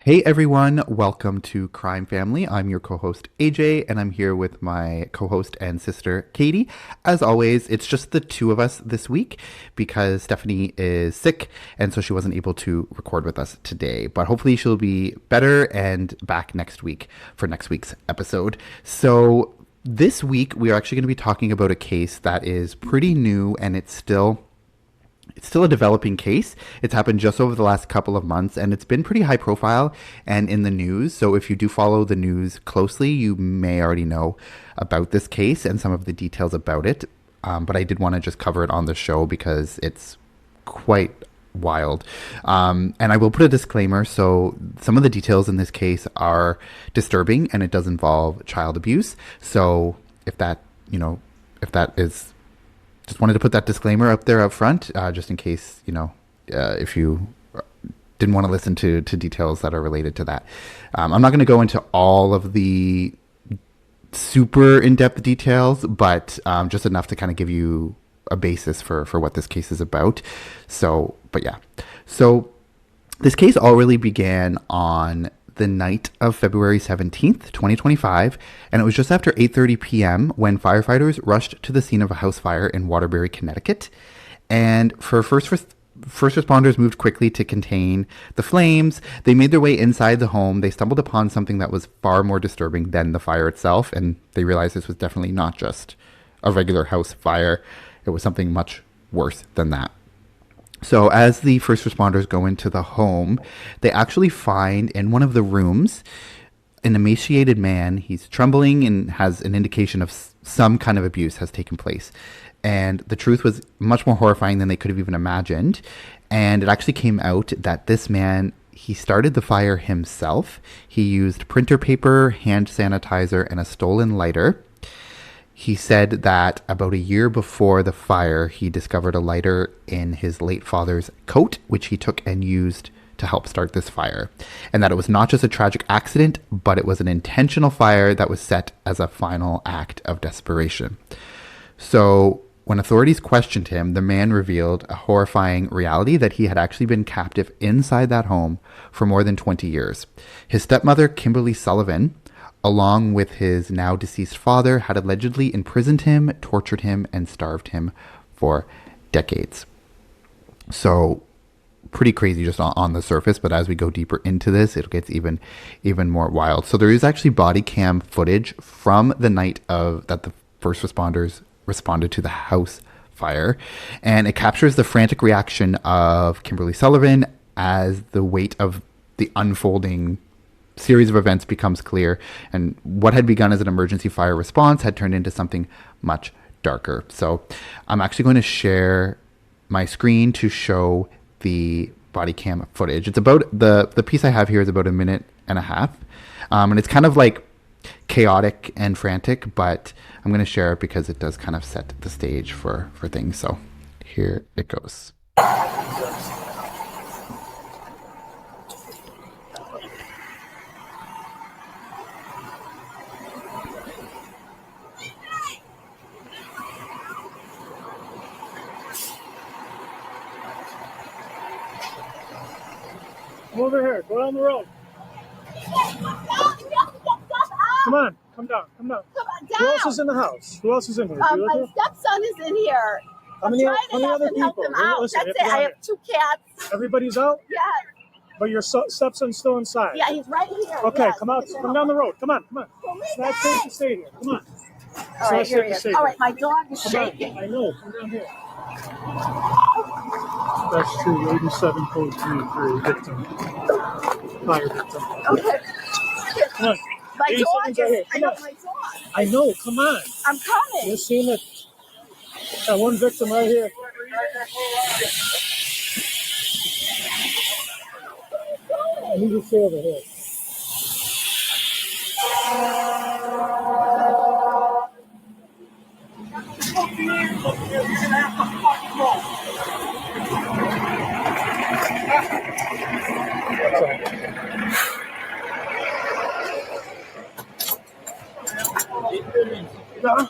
Hey everyone, welcome to Crime Family. I'm your co host AJ, and I'm here with my co host and sister Katie. As always, it's just the two of us this week because Stephanie is sick, and so she wasn't able to record with us today. But hopefully, she'll be better and back next week for next week's episode. So, this week, we are actually going to be talking about a case that is pretty new and it's still a developing case. It's happened just over the last couple of months and it's been pretty high profile and in the news. So if you do follow the news closely, you may already know about this case and some of the details about it. But I did want to just cover it on the show because it's quite wild. And I will put a disclaimer. So some of the details in this case are disturbing and it does involve child abuse. So if that, if that is just wanted to put that disclaimer up there up front, just in case, if you didn't want to listen to details that are related to that. I'm not going to go into all of the super in-depth details, but just enough to kind of give you a basis for what this case is about. So, but yeah. So this case all really began on the night of February 17th, 2025, and it was just after 8:30 p.m. when firefighters rushed to the scene of a house fire in Waterbury, Connecticut. And first responders moved quickly to contain the flames. They made their way inside the home. They stumbled upon something that was far more disturbing than the fire itself, and they realized this was definitely not just a regular house fire. It was something much worse than that. So as the first responders go into the home, they actually find in one of the rooms an emaciated man. He's trembling and has an indication of some kind of abuse has taken place. And the truth was much more horrifying than they could have even imagined. And it actually came out that this man, he started the fire himself. He used printer paper, hand sanitizer, and a stolen lighter. He said that about a year before the fire, he discovered a lighter in his late father's coat, which he took and used to help start this fire. And that it was not just a tragic accident, but it was an intentional fire that was set as a final act of desperation. So when authorities questioned him, the man revealed a horrifying reality that he had actually been captive inside that home for more than 20 years. His stepmother, Kimberly Sullivan, along with his now deceased father, had allegedly imprisoned him, tortured him, and starved him for decades. So, pretty crazy just on the surface, but as we go deeper into this, it gets even more wild. So there is actually body cam footage from the night of that the first responders responded to the house fire, and it captures the frantic reaction of Kimberly Sullivan as the weight of the unfolding series of events becomes clear, and what had begun as an emergency fire response had turned into something much darker. So I'm actually going to share my screen to show the body cam footage. It's about the piece I have here is about a minute and a half, and it's kind of like chaotic and frantic, but I'm going to share it because it does kind of set the stage for things. So here it goes. Come over here. Go down the road. Come on. Come down. Come down. Come on, Who else down. is in the house? Who else is in here? My stepson is in here. How I'm many trying to other help people? him out. Listen, That's come it. on I here. have two cats. Everybody's out, Yeah. but your stepson's still inside. Yeah, he's right here. Okay, yes. come out. Come down the road. Come on. Oh my It's not safe to stay here. Come on. All right, here he is. All right, my dog is Come on. shaking. I know. Come down here. That's true. 87 code 3 victim. Fire victim. Okay. Come on. My 87's dog right is. here. I Come know on. my dog. I know. Come on. I'm coming. You're seeing it. Got one victim right here. I need to stay over here. Yeah.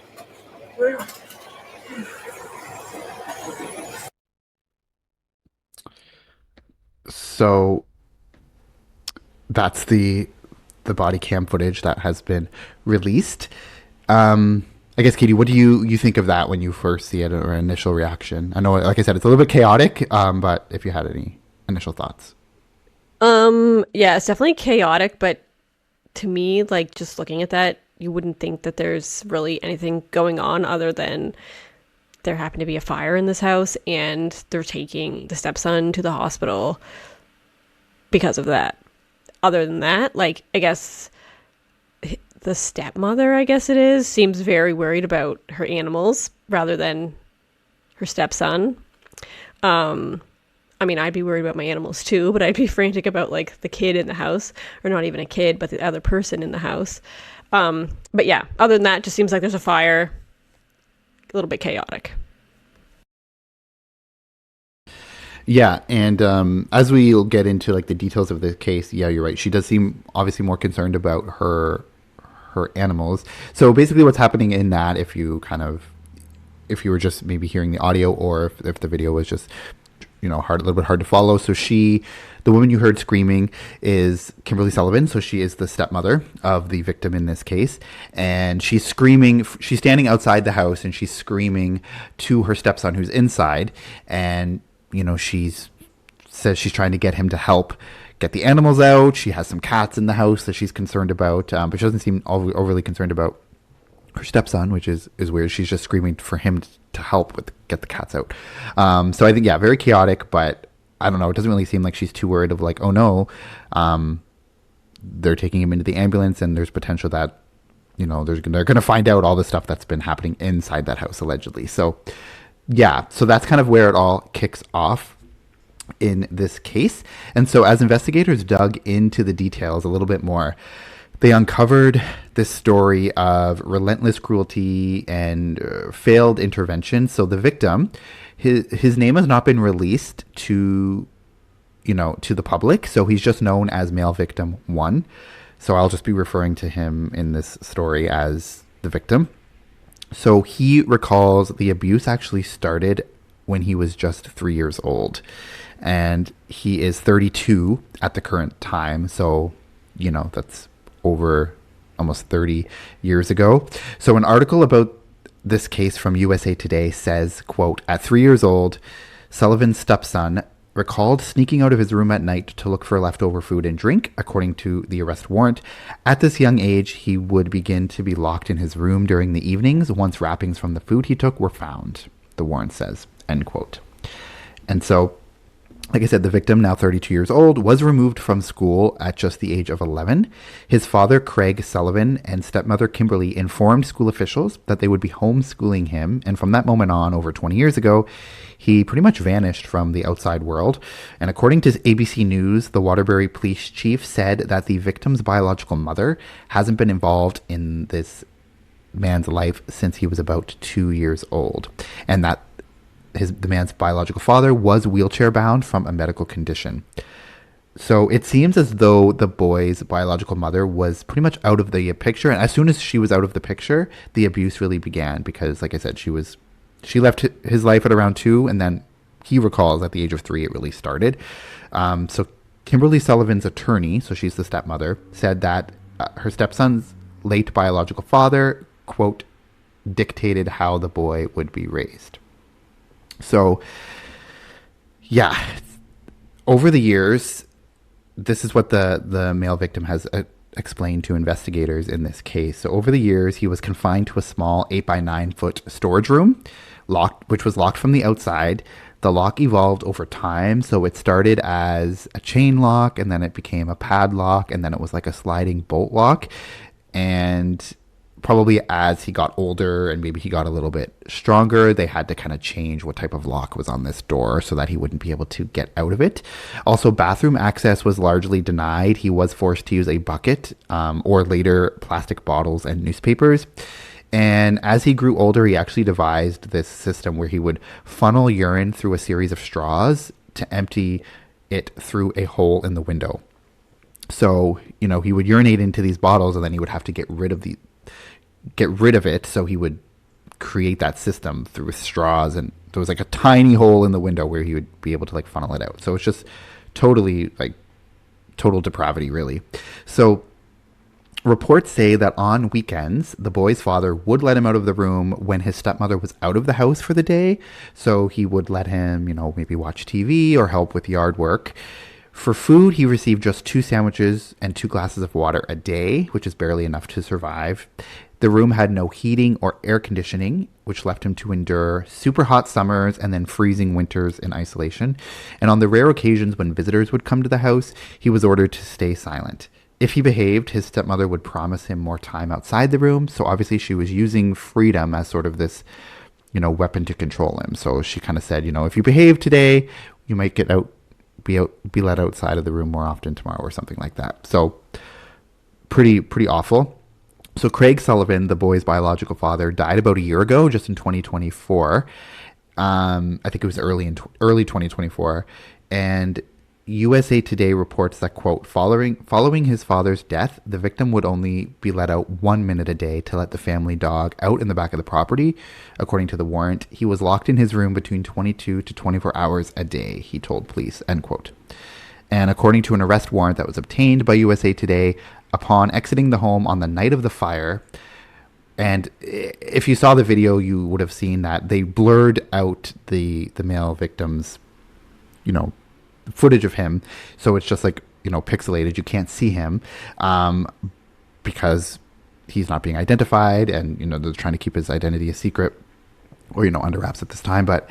So that's the body cam footage that has been released. I guess, Katie, what do you think of that when you first see it, or initial reaction? I know, like I said, it's a little bit chaotic, but if you had any initial thoughts. Yeah, it's definitely chaotic, but to me, like, just looking at that, you wouldn't think that there's really anything going on other than there happened to be a fire in this house and they're taking the stepson to the hospital because of that. Other than that, like, I guess the stepmother, I guess it is, seems very worried about her animals rather than her stepson. I mean, I'd be worried about my animals too, but I'd be frantic about, like, the kid in the house, or not even a kid, but the other person in the house. But yeah, other than that, it just seems like there's a fire, a little bit chaotic. Yeah, and as we'll get into, like, the details of the case, yeah, you're right. She does seem obviously more concerned about her animals. So basically what's happening in that, if you were just maybe hearing the audio, or if the video was just, a little bit hard to follow. So the woman you heard screaming is Kimberly Sullivan. So she is the stepmother of the victim in this case. And she's screaming, she's standing outside the house and she's screaming to her stepson who's inside. And, says she's trying to get him to help get the animals out. She has some cats in the house that she's concerned about, but she doesn't seem overly concerned about her stepson, which is weird. She's just screaming for him to help get the cats out. So I think, yeah, very chaotic, but I don't know. It doesn't really seem like she's too worried of, like, oh no, they're taking him into the ambulance and there's potential that, they're going to find out all the stuff that's been happening inside that house allegedly. So yeah, so that's kind of where it all kicks off in this case. And so as investigators dug into the details a little bit more, they uncovered this story of relentless cruelty and failed intervention. So the victim, his name has not been released to the public. So he's just known as male victim 1. So I'll just be referring to him in this story as the victim. So he recalls the abuse actually started when he was just 3 years old. And he is 32 at the current time. So, that's over almost 30 years ago. So an article about this case from USA Today says, quote, "At 3 years old, Sullivan's stepson recalled sneaking out of his room at night to look for leftover food and drink, according to the arrest warrant. At this young age, he would begin to be locked in his room during the evenings once wrappings from the food he took were found," the warrant says, end quote. And so, like I said, the victim, now 32 years old, was removed from school at just the age of 11. His father, Craig Sullivan, and stepmother, Kimberly, informed school officials that they would be homeschooling him. And from that moment on, over 20 years ago, he pretty much vanished from the outside world. And according to ABC News, the Waterbury police chief said that the victim's biological mother hasn't been involved in this man's life since he was about 2 years old. And that the man's biological father was wheelchair bound from a medical condition. So it seems as though the boy's biological mother was pretty much out of the picture. And as soon as she was out of the picture, the abuse really began because, like I said, she left his life at around 2, and then he recalls at the age of 3 it really started. So Kimberly Sullivan's attorney, so she's the stepmother, said that her stepson's late biological father, quote, dictated how the boy would be raised. So, yeah, over the years, this is what the male victim has explained to investigators in this case. So over the years, he was confined to a small 8 by 9 foot storage room, which was locked from the outside. The lock evolved over time. So it started as a chain lock, and then it became a padlock, and then it was like a sliding bolt lock. And probably as he got older and maybe he got a little bit stronger, they had to kind of change what type of lock was on this door so that he wouldn't be able to get out of it. Also, bathroom access was largely denied. He was forced to use a bucket or later plastic bottles and newspapers. And as he grew older, he actually devised this system where he would funnel urine through a series of straws to empty it through a hole in the window. So, he would urinate into these bottles and then he would have to get rid of it. So he would create that system through straws, and there was like a tiny hole in the window where he would be able to like funnel it out. So it's just totally total depravity, really. So reports say that on weekends, the boy's father would let him out of the room when his stepmother was out of the house for the day. So he would let him, maybe watch TV or help with yard work. For food, he received just 2 sandwiches and 2 glasses of water a day, which is barely enough to survive. The room had no heating or air conditioning, which left him to endure super hot summers and then freezing winters in isolation. And on the rare occasions when visitors would come to the house, he was ordered to stay silent. If he behaved, his stepmother would promise him more time outside the room. So obviously she was using freedom as sort of this, weapon to control him. So she kind of said, if you behave today, you might be let outside of the room more often tomorrow or something like that. So pretty awful. So Craig Sullivan, the boy's biological father, died about a year ago, just in 2024. I think it was early 2024. And USA Today reports that, quote, following his father's death, the victim would only be let out 1 minute a day to let the family dog out in the back of the property. According to the warrant, he was locked in his room between 22 to 24 hours a day, he told police, end quote. And according to an arrest warrant that was obtained by USA Today, upon exiting the home on the night of the fire, and if you saw the video, you would have seen that they blurred out the male victim's, footage of him. So it's just pixelated. You can't see him because he's not being identified, and, they're trying to keep his identity a secret or, under wraps at this time. But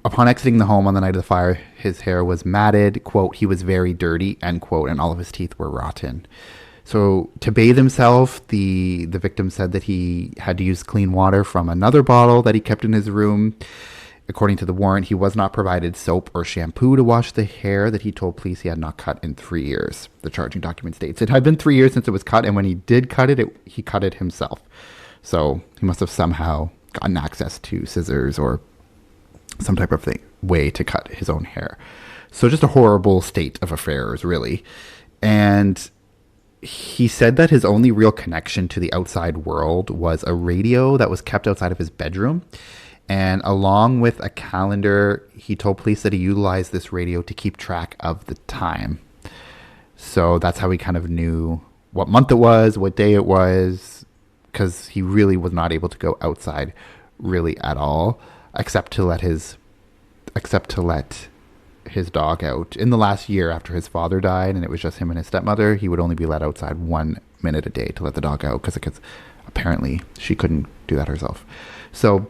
upon exiting the home on the night of the fire, his hair was matted, quote, he was very dirty, end quote, and all of his teeth were rotten. So to bathe himself, the victim said that he had to use clean water from another bottle that he kept in his room. According to the warrant, he was not provided soap or shampoo to wash the hair that he told police he had not cut in 3 years. The charging document states it had been 3 years since it was cut, and when he did cut it, he cut it himself. So he must have somehow gotten access to scissors or some type of way to cut his own hair. So just a horrible state of affairs, really. And he said that his only real connection to the outside world was a radio that was kept outside of his bedroom. And along with a calendar, he told police that he utilized this radio to keep track of the time. So that's how he kind of knew what month it was, what day it was, because he really was not able to go outside really at all, except to let his dog out. In the last year after his father died, and it was just him and his stepmother, he would only be let outside 1 minute a day to let the dog out, because apparently she couldn't do that herself. So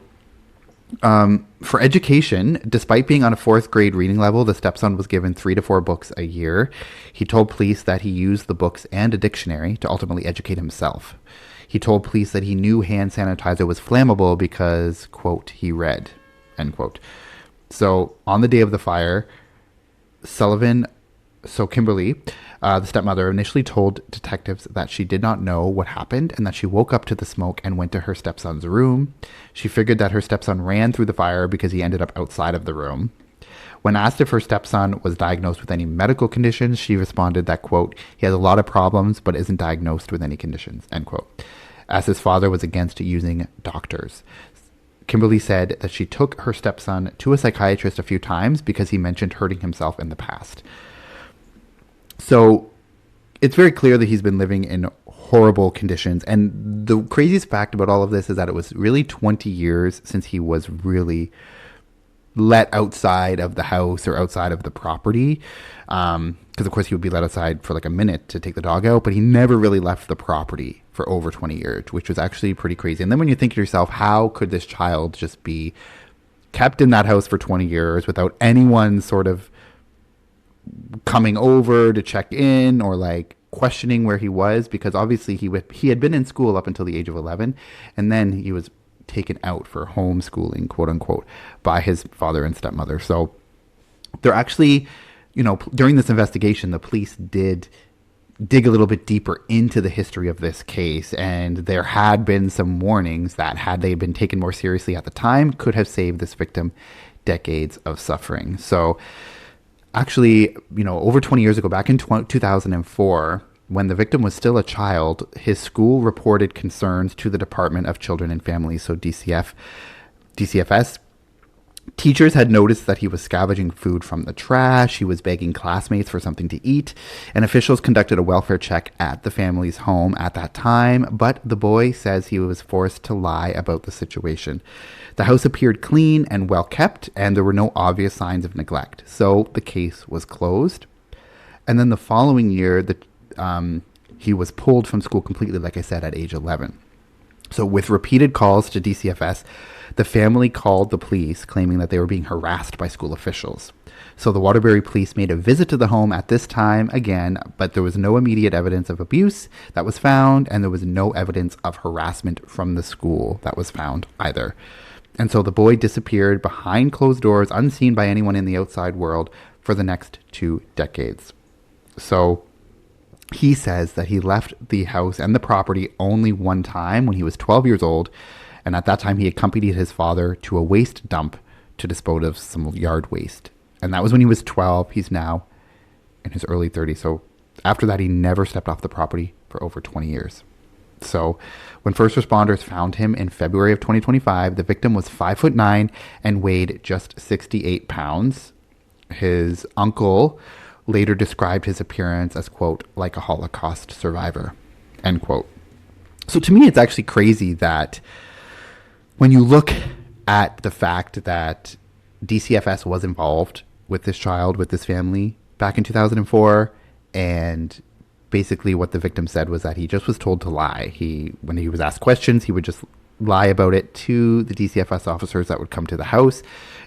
for education, despite being on a 4th grade reading level, the stepson was given 3 to 4 books a year. He told police that he used the books and a dictionary to ultimately educate himself. He told police that he knew hand sanitizer was flammable because, quote, he read, end quote. So on the day of the fire, Kimberly, the stepmother, initially told detectives that she did not know what happened and that she woke up to the smoke and went to her stepson's room. She figured that her stepson ran through the fire because he ended up outside of the room. When asked if her stepson was diagnosed with any medical conditions, she responded that, quote, he has a lot of problems but isn't diagnosed with any conditions, end quote, as his father was against using doctors. Kimberly said that she took her stepson to a psychiatrist a few times because he mentioned hurting himself in the past. So it's very clear that he's been living in horrible conditions. And the craziest fact about all of this is that it was really 20 years since he was really let outside of the house or outside of the property. Because, of course, he would be let outside for like a minute to take the dog out, but he never really left the property for over 20 years, which was actually pretty crazy. And then when you think to yourself, how could this child just be kept in that house for 20 years without anyone sort of coming over to check in or like questioning where he was? Because obviously he had been in school up until the age of 11, and then he was taken out for homeschooling, quote unquote, by his father and stepmother. So they're actually, during this investigation, the police did dig a little bit deeper into the history of this case, and there had been some warnings that, had they been taken more seriously at the time, could have saved this victim decades of suffering. So actually, over 20 years ago, back in 2004, when the victim was still a child, his school reported concerns to the Department of Children and Families, so DCFS, Teachers had noticed that he was scavenging food from the trash, he was begging classmates for something to eat, and officials conducted a welfare check at the family's home at that time, but the boy says he was forced to lie about the situation. The house appeared clean and well kept, and there were no obvious signs of neglect, so the case was closed. And then the following year, he was pulled from school completely, like I said, at age 11. So with repeated calls to DCFS, the family called the police, claiming that they were being harassed by school officials. So the Waterbury police made a visit to the home at this time again, but there was no immediate evidence of abuse that was found, and there was no evidence of harassment from the school that was found either. And so the boy disappeared behind closed doors, unseen by anyone in the outside world, for the next 2 decades. So he says that he left the house and the property only one time when he was 12 years old, and at that time he accompanied his father to a waste dump to dispose of some yard waste. And that was when he was 12. He's now in his early 30s. So after that, he never stepped off the property for over 20 years. So when first responders found him in February of 2025, the victim was 5'9" and weighed just 68 pounds. His uncle later described his appearance as, quote, like a Holocaust survivor, end quote. So to me, it's actually crazy that when you look at the fact that DCFS was involved with this child, with this family back in 2004, and basically what the victim said was that he just was told to lie. When he was asked questions, he would just lie about it to the DCFS officers that would come to the house.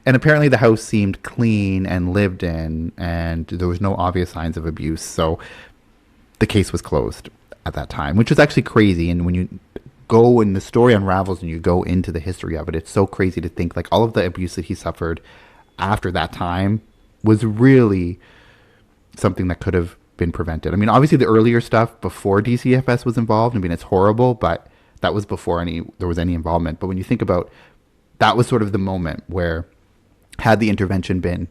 And apparently the house seemed clean and lived in, and there was no obvious signs of abuse. So the case was closed at that time, which was actually crazy. And when you go and the story unravels and you go into the history of it, it's so crazy to think like all of the abuse that he suffered after that time was really something that could have been prevented. I mean, obviously the earlier stuff before DCFS was involved, I mean, it's horrible, but that was before there was any involvement. But when you think about, that was sort of the moment where, had the intervention been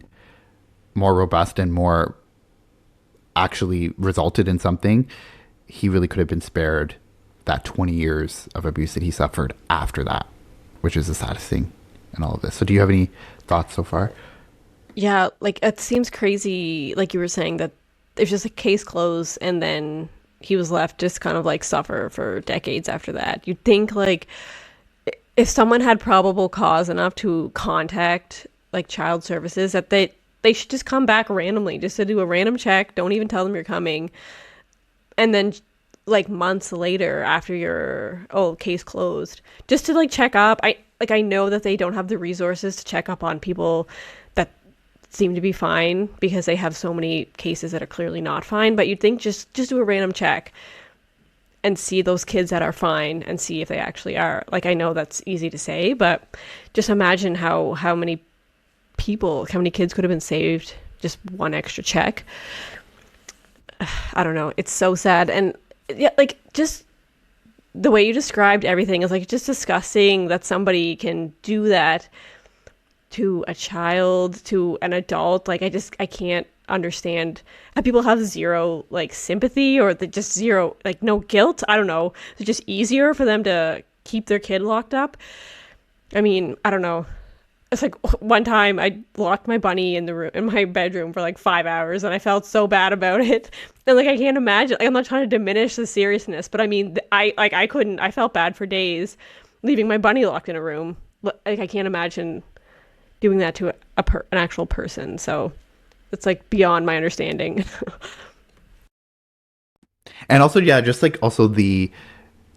more robust and more actually resulted in something, he really could have been spared that 20 years of abuse that he suffered after that, which is the saddest thing in all of this. So do you have any thoughts so far? Yeah, like it seems crazy, like you were saying, that there's just a case closed and then he was left just kind of like suffer for decades after that. You'd think like if someone had probable cause enough to contact like child services, that they should just come back randomly, just to do a random check. Don't even tell them you're coming. And then like months later after your case closed, just to like check up. I know that they don't have the resources to check up on people that seem to be fine because they have so many cases that are clearly not fine, but you'd think just do a random check and see those kids that are fine and see if they actually are. Like, I know that's easy to say, but just imagine how many kids could have been saved, just one extra check. I don't know. It's so sad. And yeah, like just the way you described everything is like just disgusting that somebody can do that to a child, to an adult. Like I can't understand how people have zero like sympathy, or just zero, like no guilt. I don't know. It's just easier for them to keep their kid locked up. I mean, I don't know. It's like one time I locked my bunny in my bedroom for like 5 hours, and I felt so bad about it. And like, I can't imagine, like, I'm not trying to diminish the seriousness, but I mean, I felt bad for days leaving my bunny locked in a room. Like, I can't imagine doing that to an actual person. So it's like beyond my understanding. And also, yeah, just like also the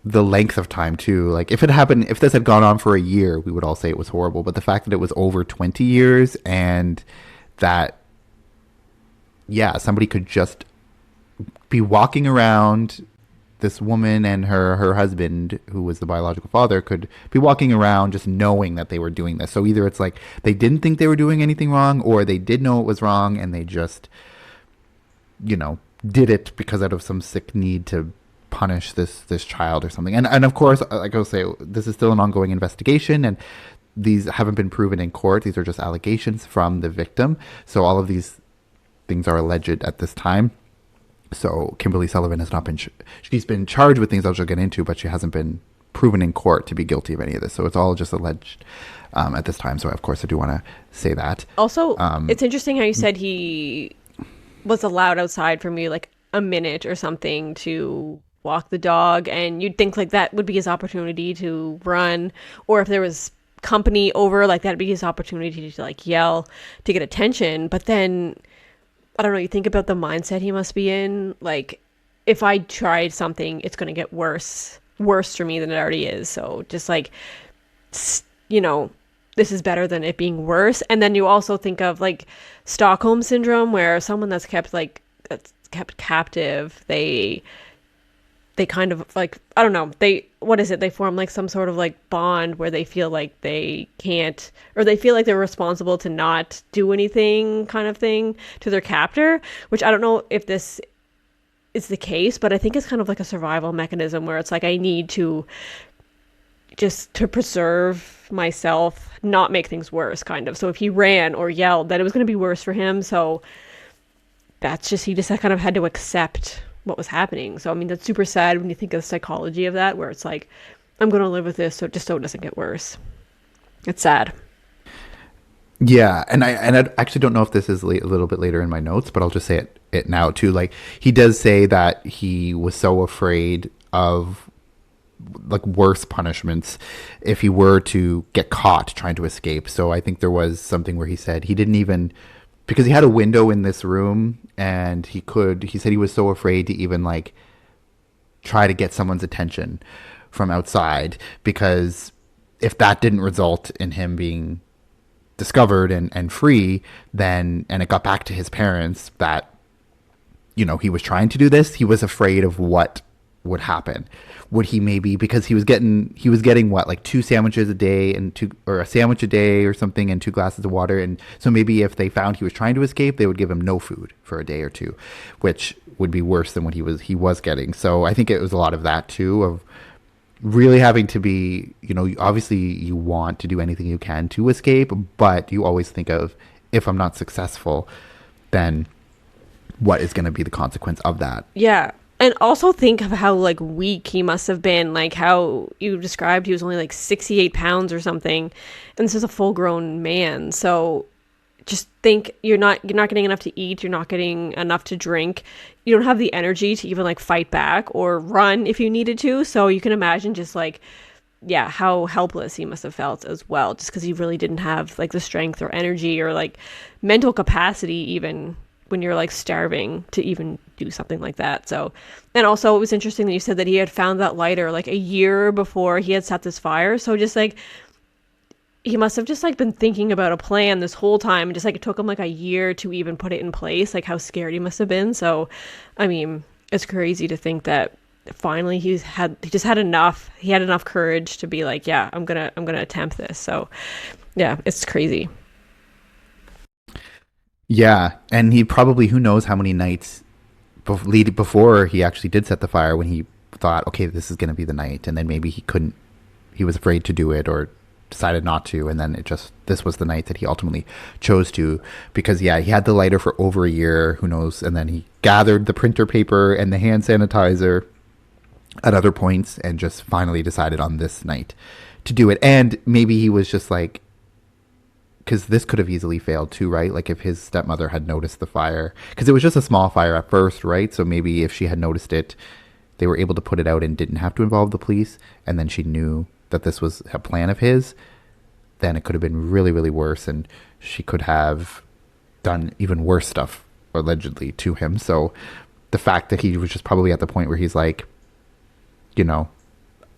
length of time too. Like if this had gone on for a year, we would all say it was horrible. But the fact that it was over 20 years and that, yeah, somebody could just be walking around, this woman and her husband, who was the biological father, could be walking around just knowing that they were doing this. So either it's like they didn't think they were doing anything wrong, or they did know it was wrong and they just, did it because out of some sick need to punish this child or something. And of course, like I will say, this is still an ongoing investigation, and these haven't been proven in court. These are just allegations from the victim. So all of these things are alleged at this time. So Kimberly Sullivan has not been, she's been charged with things that she'll get into, but she hasn't been proven in court to be guilty of any of this. So it's all just alleged at this time. So of course I do want to say that. Also, it's interesting how you said he was allowed outside for maybe like a minute or something to walk the dog, and you'd think like that would be his opportunity to run, or if there was company over, like that'd be his opportunity to like yell to get attention. But then I don't know, you think about the mindset he must be in, like if I tried something, it's going to get worse for me than it already is. So just like, you know, this is better than it being worse. And then you also think of like Stockholm syndrome, where someone that's kept captive, they kind of like, I don't know, they form like some sort of like bond where they feel like they can't, or they feel like they're responsible to not do anything kind of thing to their captor, which I don't know if this is the case, but I think it's kind of like a survival mechanism where it's like, I need to just to preserve myself, not make things worse kind of. So if he ran or yelled, then it was going to be worse for him. So that's just, he just kind of had to accept what was happening. So I mean, that's super sad when you think of the psychology of that, where it's like, I'm going to live with this so it doesn't get worse. It's sad. Yeah, and I actually don't know if this is a little bit later in my notes, but I'll just say it now too. Like, he does say that he was so afraid of like worse punishments if he were to get caught trying to escape. So I think there was something where he said he didn't even, because he had a window in this room, and he said he was so afraid to even like try to get someone's attention from outside, because if that didn't result in him being discovered and free, then, and it got back to his parents that, you know, he was trying to do this, he was afraid of what would happen. Would he maybe, because he was getting what, like 2 sandwiches a day or a sandwich a day or something, and 2 glasses of water, and so maybe if they found he was trying to escape, they would give him no food for a day or 2, which would be worse than what he was getting. So I think it was a lot of that too, of really having to be, you know, obviously you want to do anything you can to escape, but you always think of, if I'm not successful, then what is going to be the consequence of that? Yeah. And also think of how like weak he must have been, like how you described he was only like 68 pounds or something, and this is a full grown man. So just think, you're not getting enough to eat, you're not getting enough to drink, you don't have the energy to even like fight back or run if you needed to. So you can imagine just like, yeah, how helpless he must have felt as well, just because he really didn't have like the strength or energy or like mental capacity even when you're like starving to even do something like that. So, and also it was interesting that you said that he had found that lighter like a year before he had set this fire. So just like, he must have just like been thinking about a plan this whole time, and just like it took him like a year to even put it in place, like how scared he must have been. So I mean, it's crazy to think that finally he just had enough courage to be like, yeah, I'm gonna attempt this. So yeah, it's crazy. Yeah, and he probably, who knows how many nights before he actually did set the fire, when he thought, okay, this is going to be the night, and then maybe he was afraid to do it or decided not to, and then this was the night that he ultimately chose to, because yeah, he had the lighter for over a year, who knows, and then he gathered the printer paper and the hand sanitizer at other points and just finally decided on this night to do it. And maybe he was just like, because this could have easily failed too, right? Like if his stepmother had noticed the fire, because it was just a small fire at first, right? So maybe if she had noticed it, they were able to put it out and didn't have to involve the police, and then she knew that this was a plan of his, then it could have been really, really worse, and she could have done even worse stuff allegedly to him. So the fact that he was just probably at the point where he's like, you know,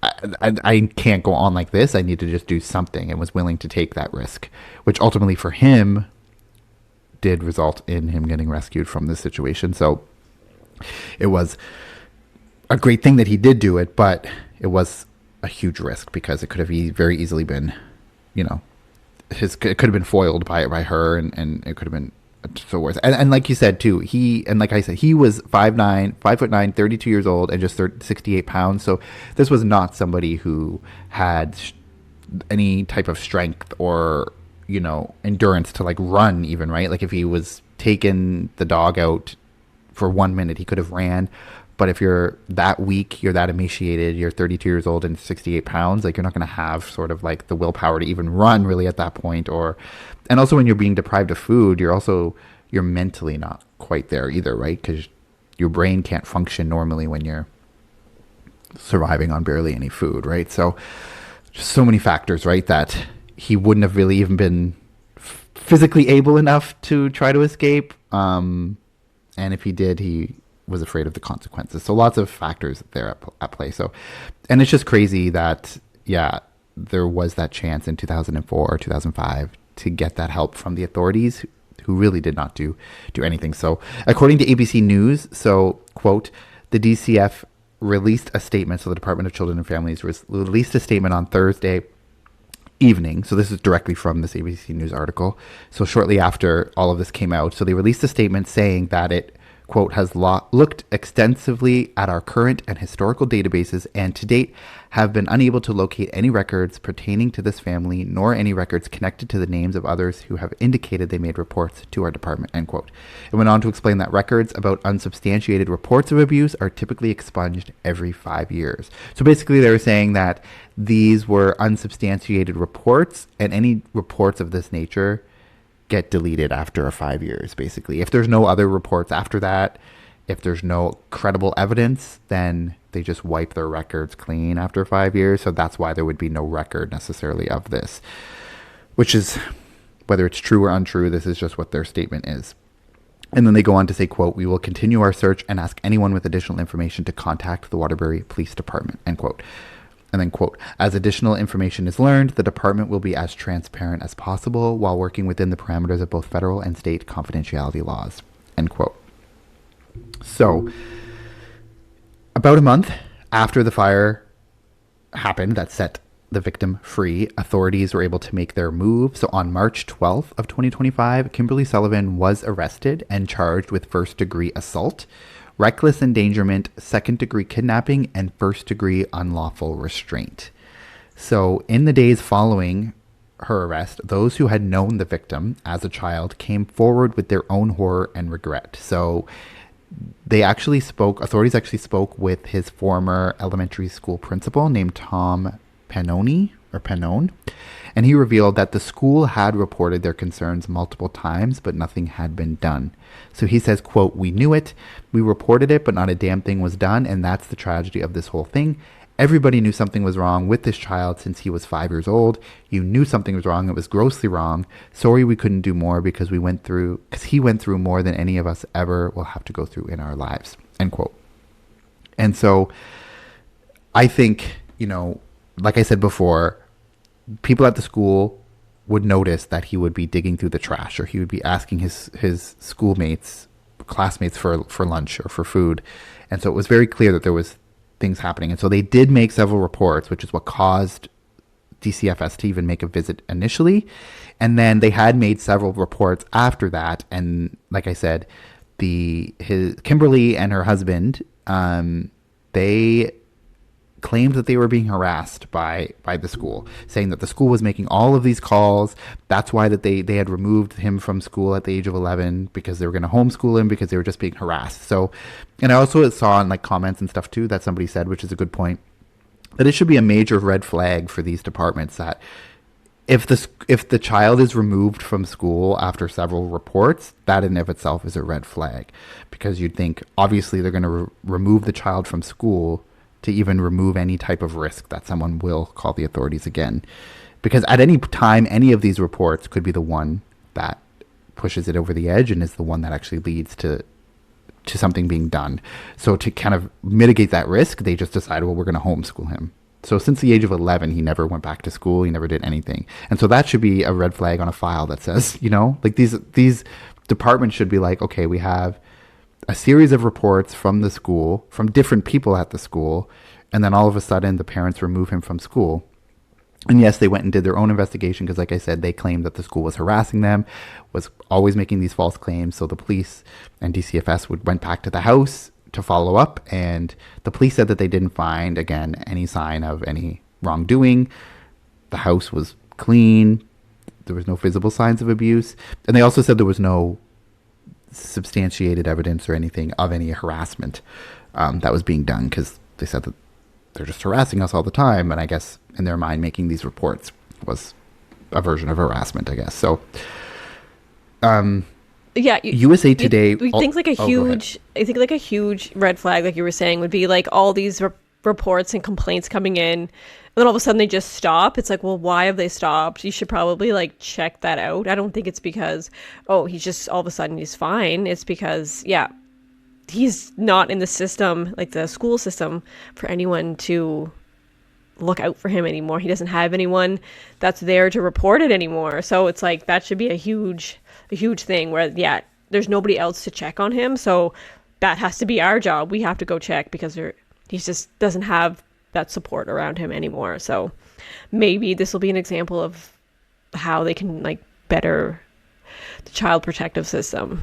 I can't go on like this, I need to just do something, and was willing to take that risk, which ultimately for him did result in him getting rescued from this situation. So it was a great thing that he did do it, but it was a huge risk, because it could have very easily been, you know, it could have been foiled by her, and it could have been so worse. And like you said too, like I said, he was 5'9", 32 years old, and just 68 pounds. So this was not somebody who had any type of strength or, you know, endurance to like run even, right? Like if he was taking the dog out for 1 minute. He could have ran. But if you're that weak, you're that emaciated, you're 32 years old and 68 pounds, like you're not going to have sort of like the willpower to even run really at that point. And also when you're being deprived of food, you're mentally not quite there either, right? Because your brain can't function normally when you're surviving on barely any food, right? So just so many factors, right? That he wouldn't have really even been physically able enough to try to escape. And if he did, he was afraid of the consequences. So lots of factors there at play. So, and it's just crazy that, yeah, there was that chance in 2004 or 2005 to get that help from the authorities who really did not do anything. So according to ABC News, so quote, the DCF released a statement. So the Department of Children and Families released a statement on Thursday evening. So this is directly from this ABC News article. So shortly after all of this came out, so they released a statement saying that it, quote, has looked extensively at our current and historical databases and to date have been unable to locate any records pertaining to this family nor any records connected to the names of others who have indicated they made reports to our department, end quote. It went on to explain that records about unsubstantiated reports of abuse are typically expunged every 5 years. So basically they were saying that these were unsubstantiated reports, and any reports of this nature get deleted after 5 years, basically. If there's no other reports after that, if there's no credible evidence, then they just wipe their records clean after 5 years. So that's why there would be no record necessarily of this, which is, whether it's true or untrue, this is just what their statement is. And then they go on to say, quote, we will continue our search and ask anyone with additional information to contact the Waterbury Police Department, end quote. And then, quote, as additional information is learned, the department will be as transparent as possible while working within the parameters of both federal and state confidentiality laws, end quote. So about a month after the fire happened that set the victim free, authorities were able to make their move. So on March 12th of 2025, Kimberly Sullivan was arrested and charged with first-degree assault, reckless endangerment, second-degree kidnapping, and first-degree unlawful restraint. So in the days following her arrest, those who had known the victim as a child came forward with their own horror and regret. So authorities actually spoke with his former elementary school principal named Tom Pannone, and he revealed that the school had reported their concerns multiple times, but nothing had been done. So he says, quote, we knew it, we reported it, but not a damn thing was done, and that's the tragedy of this whole thing. Everybody knew something was wrong with this child since he was 5 years old. You knew something was wrong. It was grossly wrong. Sorry we couldn't do more because he went through more than any of us ever will have to go through in our lives, end quote. And so I think, like I said before, people at the school would notice that he would be digging through the trash, or he would be asking his classmates for lunch or for food. And so it was very clear that there was things happening. And so they did make several reports, which is what caused DCFS to even make a visit initially. And then they had made several reports after that. And like I said, Kimberly and her husband, they claimed that they were being harassed by the school, saying that the school was making all of these calls. That's why that they had removed him from school at the age of 11, because they were going to homeschool him because they were just being harassed. So, and I also saw in like comments and stuff too that somebody said, which is a good point, that it should be a major red flag for these departments that if the child is removed from school after several reports, that in and of itself is a red flag, because you'd think obviously they're going to remove the child from school to even remove any type of risk that someone will call the authorities again. Because at any time, any of these reports could be the one that pushes it over the edge and is the one that actually leads to something being done. So to kind of mitigate that risk, they just decided, well, we're going to homeschool him. So since the age of 11, he never went back to school. He never did anything. And so that should be a red flag on a file that says, like these departments should be like, okay, we have a series of reports from the school, from different people at the school, and then all of a sudden the parents remove him from school. And yes, they went and did their own investigation because, like I said, they claimed that the school was harassing them, was always making these false claims. So the police and DCFS went back to the house to follow up, and the police said that they didn't find, again, any sign of any wrongdoing. The house was clean. There was no visible signs of abuse. And they also said there was no substantiated evidence or anything of any harassment that was being done, because they said that they're just harassing us all the time. And I guess in their mind, making these reports was a version of harassment, I guess. So, yeah, USA Today. I think like a huge red flag, like you were saying, would be like all these reports and complaints coming in, and then all of a sudden they just stop. It's like, well, why have they stopped? You should probably like check that out. I don't think it's because, oh, he's just all of a sudden he's fine. It's because, yeah, he's not in the system, like the school system, for anyone to look out for him anymore. He doesn't have anyone that's there to report it anymore. So it's like that should be a huge thing where, yeah, there's nobody else to check on him. So that has to be our job. We have to go check because he just doesn't have that support around him anymore. So maybe this will be an example of how they can like better the child protective system.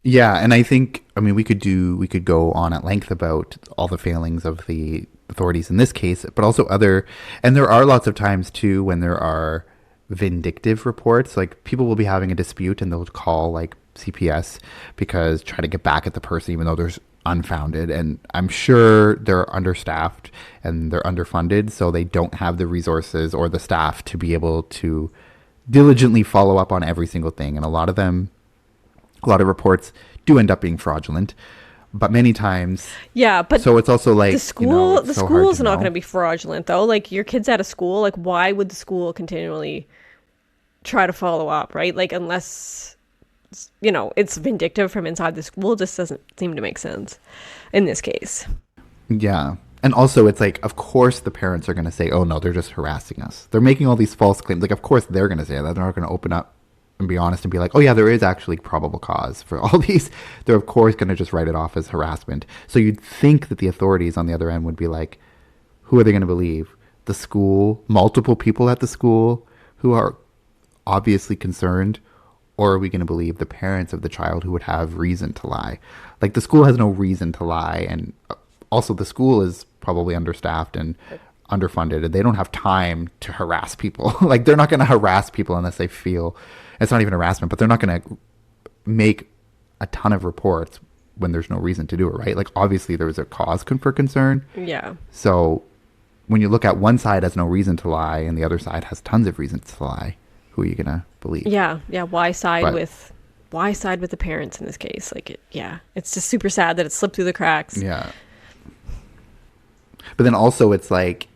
Yeah, and I think, I mean, we could go on at length about all the failings of the authorities in this case, but also and there are lots of times too when there are vindictive reports, like people will be having a dispute and they'll call like CPS because try to get back at the person even though there's unfounded, and I'm sure they're understaffed and they're underfunded, so they don't have the resources or the staff to be able to diligently follow up on every single thing, and a lot of reports do end up being fraudulent, but many times, yeah, but so it's also like the school is not going to be be fraudulent though. Like your kid's out of school, like why would the school continually try to follow up, right? Like unless, you know, it's vindictive from inside the school, just doesn't seem to make sense in this case. Yeah. And also it's like, of course the parents are going to say, oh no, they're just harassing us. They're making all these false claims. Like, of course they're going to say that. They're not going to open up and be honest and be like, oh yeah, there is actually probable cause for all these. They're of course going to just write it off as harassment. So you'd think that the authorities on the other end would be like, who are they going to believe? The school, multiple people at the school who are obviously concerned, or are we going to believe the parents of the child who would have reason to lie? Like the school has no reason to lie, and also the school is probably understaffed and underfunded, and they don't have time to harass people. Like they're not going to harass people unless they feel it's not even harassment, but they're not going to make a ton of reports when there's no reason to do it, right? Like obviously there was a cause for concern. Yeah. So when you look at one side has no reason to lie and the other side has tons of reasons to lie, who are you going to believe? Yeah. Why side with the parents in this case? Like it's just super sad that it slipped through the cracks. Yeah. But then also it's like,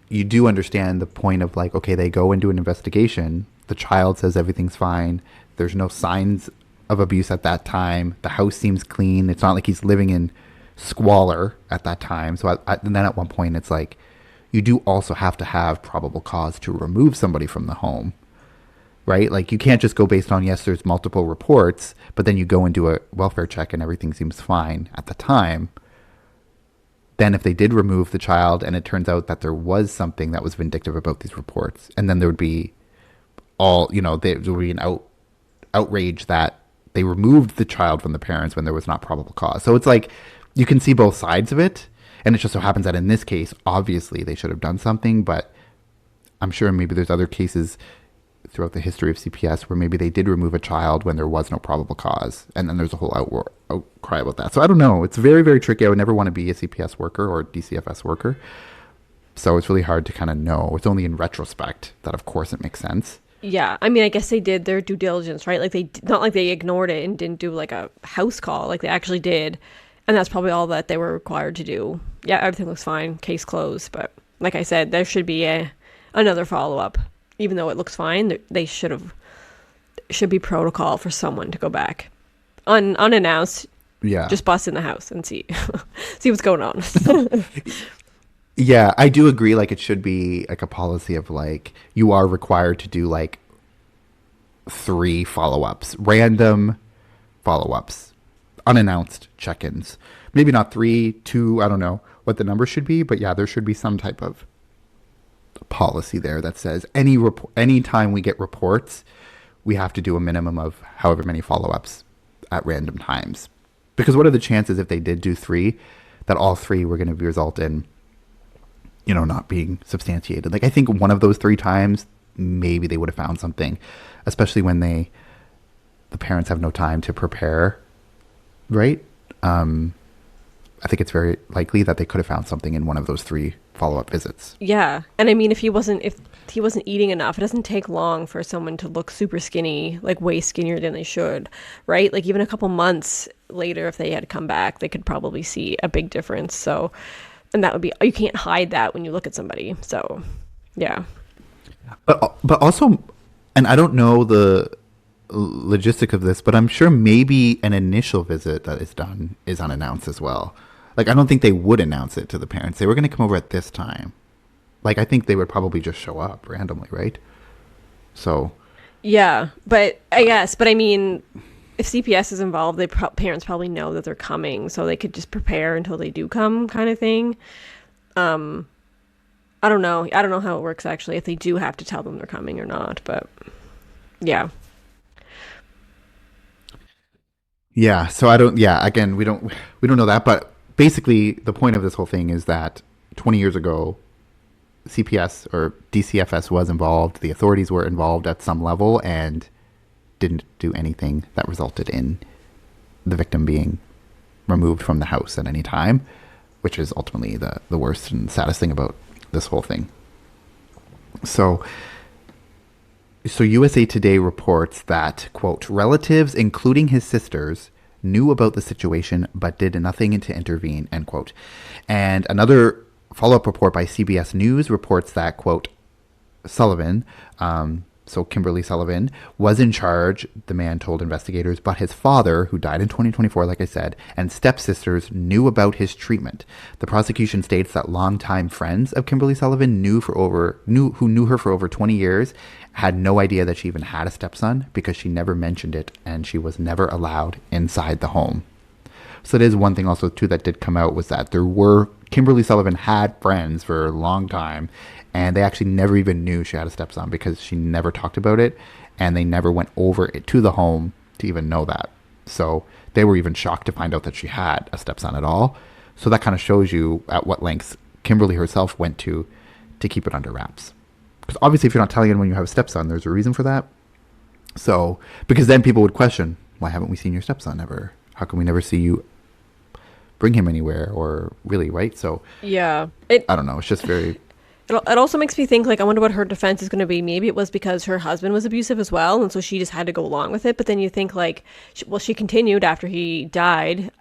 you do understand the point of like, okay, they go and do an investigation. The child says everything's fine. There's no signs of abuse at that time. The house seems clean. It's not like he's living in squalor at that time. So and then at one point it's like, you do also have to have probable cause to remove somebody from the home, right? Like you can't just go based on, yes, there's multiple reports, but then you go and do a welfare check and everything seems fine at the time. Then if they did remove the child and it turns out that there was something that was vindictive about these reports, and then there would be there would be an outrage that they removed the child from the parents when there was not probable cause. So it's like, you can see both sides of it. And it just so happens that in this case, obviously they should have done something, but I'm sure maybe there's other cases throughout the history of CPS where maybe they did remove a child when there was no probable cause. And then there's a whole outcry about that. So I don't know. It's very, very tricky. I would never want to be a CPS worker or a DCFS worker. So it's really hard to kind of know. It's only in retrospect that, of course, it makes sense. Yeah. I mean, I guess they did their due diligence, right? Like not like they ignored it and didn't do like a house call. Like they actually did. And that's probably all that they were required to do. Yeah, everything looks fine. Case closed. But like I said, there should be another follow-up. Even though it looks fine, they should be protocol for someone to go back unannounced. Yeah. Just bust in the house and see what's going on. Yeah, I do agree. Like it should be like a policy of like, you are required to do like 3 follow-ups, random follow-ups, unannounced check-ins. Maybe not 3, 2, I don't know what the number should be, but yeah, there should be some type of policy there that says any time we get reports, we have to do a minimum of however many follow-ups at random times. Because what are the chances if they did do 3 that all 3 were going to result in, not being substantiated? Like I think one of those 3 times maybe they would have found something, especially when the parents have no time to prepare, right? I think it's very likely that they could have found something in one of those 3 follow-up visits. Yeah. And I mean, if he wasn't eating enough, it doesn't take long for someone to look super skinny, like way skinnier than they should, right? Like even a couple months later, if they had come back, they could probably see a big difference. So, and that would be, you can't hide that when you look at somebody. So, yeah. But also, and I don't know the logistic of this, but I'm sure maybe an initial visit that is done is unannounced as well. Like, I don't think they would announce it to the parents. They were going to come over at this time. Like, I think they would probably just show up randomly, right? So. Yeah, but I mean, if CPS is involved, parents probably know that they're coming, so they could just prepare until they do come, kind of thing. I don't know. I don't know how it works actually, if they do have to tell them they're coming or not, but yeah. Yeah, so again, we don't know that, but basically the point of this whole thing is that 20 years ago, CPS or DCFS was involved, the authorities were involved at some level and didn't do anything that resulted in the victim being removed from the house at any time, which is ultimately the worst and saddest thing about this whole thing. So USA Today reports that, quote, relatives, including his sisters, knew about the situation but did nothing to intervene, end quote. And another follow-up report by CBS News reports that, quote, Sullivan, so Kimberly Sullivan, was in charge, the man told investigators, but his father, who died in 2024, like I said, and stepsisters knew about his treatment. The prosecution states that longtime friends of Kimberly Sullivan who knew her for over 20 years had no idea that she even had a stepson because she never mentioned it and she was never allowed inside the home. So there's one thing also too that did come out was that Kimberly Sullivan had friends for a long time and they actually never even knew she had a stepson because she never talked about it and they never went over it to the home to even know that. So they were even shocked to find out that she had a stepson at all. So that kind of shows you at what lengths Kimberly herself went to keep it under wraps. Because obviously if you're not telling anyone you have a stepson, there's a reason for that. So, because then people would question, why haven't we seen your stepson ever? How come we never see you bring him anywhere or really, right? So, yeah, I don't know. It's just very... It also makes me think, like, I wonder what her defense is going to be. Maybe it was because her husband was abusive as well, and so she just had to go along with it. But then you think, like, she continued after he died.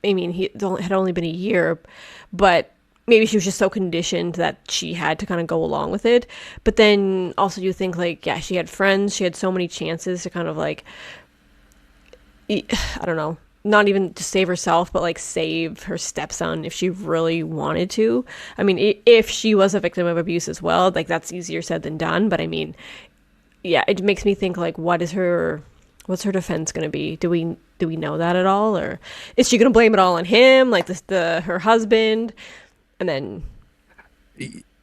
I mean, he had only been a year, but maybe she was just so conditioned that she had to kind of go along with it. But then also you think, like, yeah, she had friends. She had so many chances to kind of, like, I don't know, not even to save herself, but like save her stepson if she really wanted to. I mean, if she was a victim of abuse as well, like that's easier said than done. But I mean, yeah, it makes me think like, what's her defense going to be? Do we know that at all? Or is she going to blame it all on him? Like her husband? And then,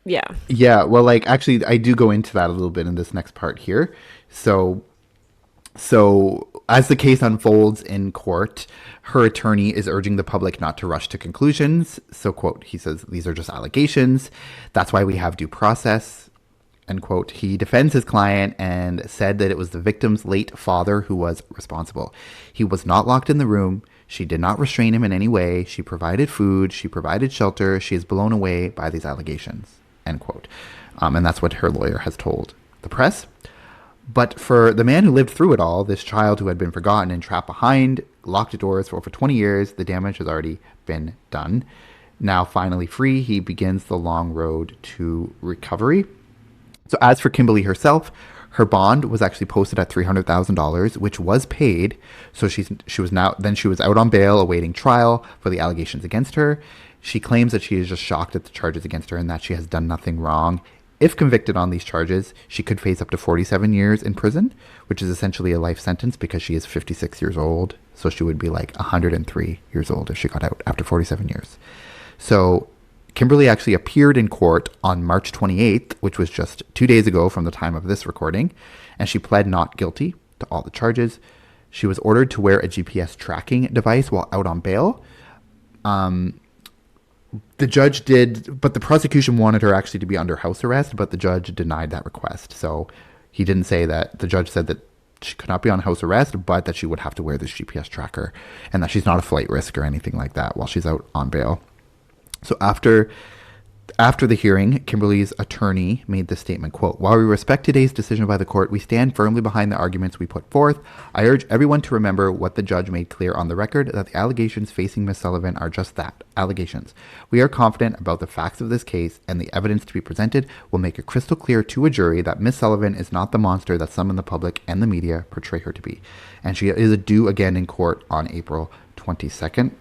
yeah. Yeah. Well, like actually I do go into that a little bit in this next part here. So as the case unfolds in court, her attorney is urging the public not to rush to conclusions. So, quote, he says, these are just allegations. That's why we have due process, end quote. He defends his client and said that it was the victim's late father who was responsible. He was not locked in the room. She did not restrain him in any way. She provided food. She provided shelter. She is blown away by these allegations, end quote. And that's what her lawyer has told the press. But for the man who lived through it all, this child who had been forgotten and trapped behind locked doors for over 20 years, the damage has already been done. Now finally free, he begins the long road to recovery. So as for Kimberly herself, her bond was actually posted at $300,000, which was paid. So she was out on bail awaiting trial for the allegations against her. She claims that she is just shocked at the charges against her and that she has done nothing wrong. If convicted on these charges, she could face up to 47 years in prison, which is essentially a life sentence because she is 56 years old. So she would be like 103 years old if she got out after 47 years. So Kimberly actually appeared in court on March 28th, which was just 2 days ago from the time of this recording, and she pled not guilty to all the charges. She was ordered to wear a GPS tracking device while out on bail. This the judge did, but the prosecution wanted her actually to be under house arrest, but the judge denied that request. So he didn't say that. The judge said that she could not be on house arrest, but that she would have to wear this GPS tracker and that she's not a flight risk or anything like that while she's out on bail. So after the hearing, Kimberly's attorney made this statement, quote, "While we respect today's decision by the court, we stand firmly behind the arguments we put forth. I urge everyone to remember what the judge made clear on the record, that the allegations facing Ms. Sullivan are just that, allegations. We are confident about the facts of this case, and the evidence to be presented will make it crystal clear to a jury that Ms. Sullivan is not the monster that some in the public and the media portray her to be." And she is due again in court on April 22nd.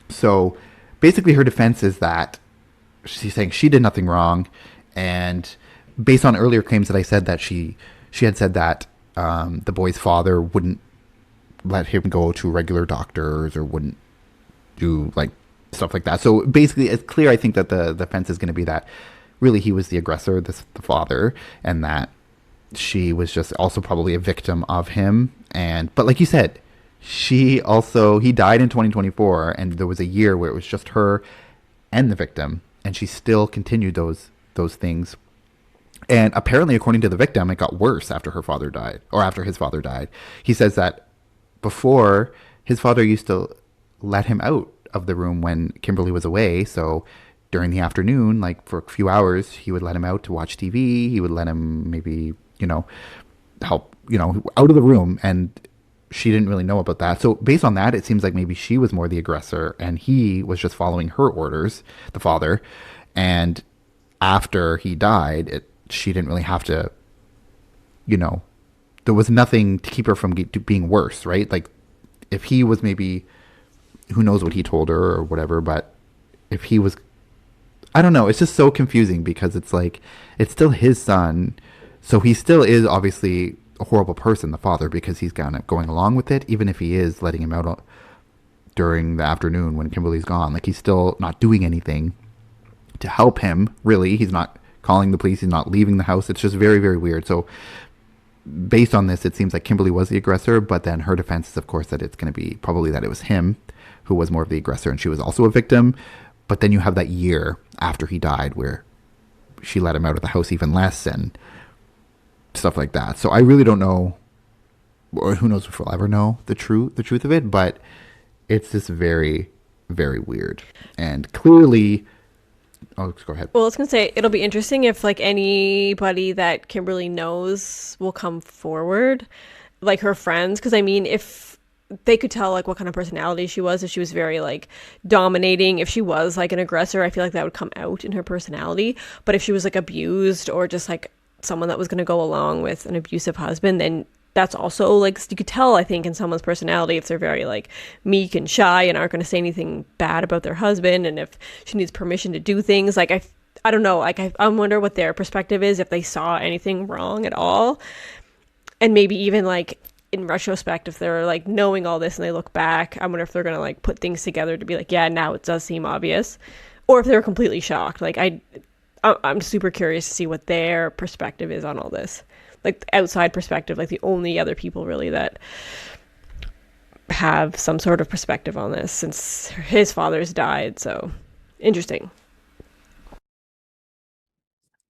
So basically her defense is that she's saying she did nothing wrong, and based on earlier claims that I said that she had said that the boy's father wouldn't let him go to regular doctors or wouldn't do like stuff like that. So basically it's clear, I think, that the defense is going to be that really he was the aggressor, the father, and that she was just also probably a victim of him. But like you said, he died in 2024, and there was a year where it was just her and the victim, and she still continued those things. And apparently, according to the victim, it got worse after her father died, or after his father died. He says that before, his father used to let him out of the room when Kimberly was away. So during the afternoon, like for a few hours, he would let him out to watch TV. He would let him maybe, help, out of the room. And she didn't really know about that. So based on that, it seems like maybe she was more the aggressor and he was just following her orders, the father. And after he died, she didn't really have to, there was nothing to keep her from being worse, right? Like if he was maybe, who knows what he told her or whatever, but if he was, I don't know. It's just so confusing because it's like, it's still his son. So he still is obviously a horrible person, the father, because he's kind of going along with it, even if he is letting him out during the afternoon when Kimberly's gone. Like he's still not doing anything to help him, really. He's not calling the police. He's not leaving the house. It's just very, very weird. So based on this, it seems like Kimberly was the aggressor, but then her defense is, of course, that it's going to be probably that it was him who was more of the aggressor and she was also a victim. But then you have that year after he died where she let him out of the house even less and stuff like that. So I really don't know, or who knows if we'll ever know the truth of it, but it's just very, very weird. And clearly, go ahead. Well, I was going to say, it'll be interesting if like anybody that Kimberly knows will come forward, like her friends. Because I mean, if they could tell like what kind of personality she was, if she was very like dominating, if she was like an aggressor, I feel like that would come out in her personality. But if she was like abused or just like someone that was going to go along with an abusive husband, then that's also like, you could tell, I think, in someone's personality if they're very like meek and shy and aren't going to say anything bad about their husband, and if she needs permission to do things. Like I don't know, like I wonder what their perspective is, if they saw anything wrong at all, and maybe even like in retrospect, if they're like knowing all this and they look back, I wonder if they're going to like put things together to be like, yeah, now it does seem obvious, or if they're completely shocked. Like I'm super curious to see what their perspective is on all this. Like the outside perspective, like the only other people really that have some sort of perspective on this since his father's died. So interesting.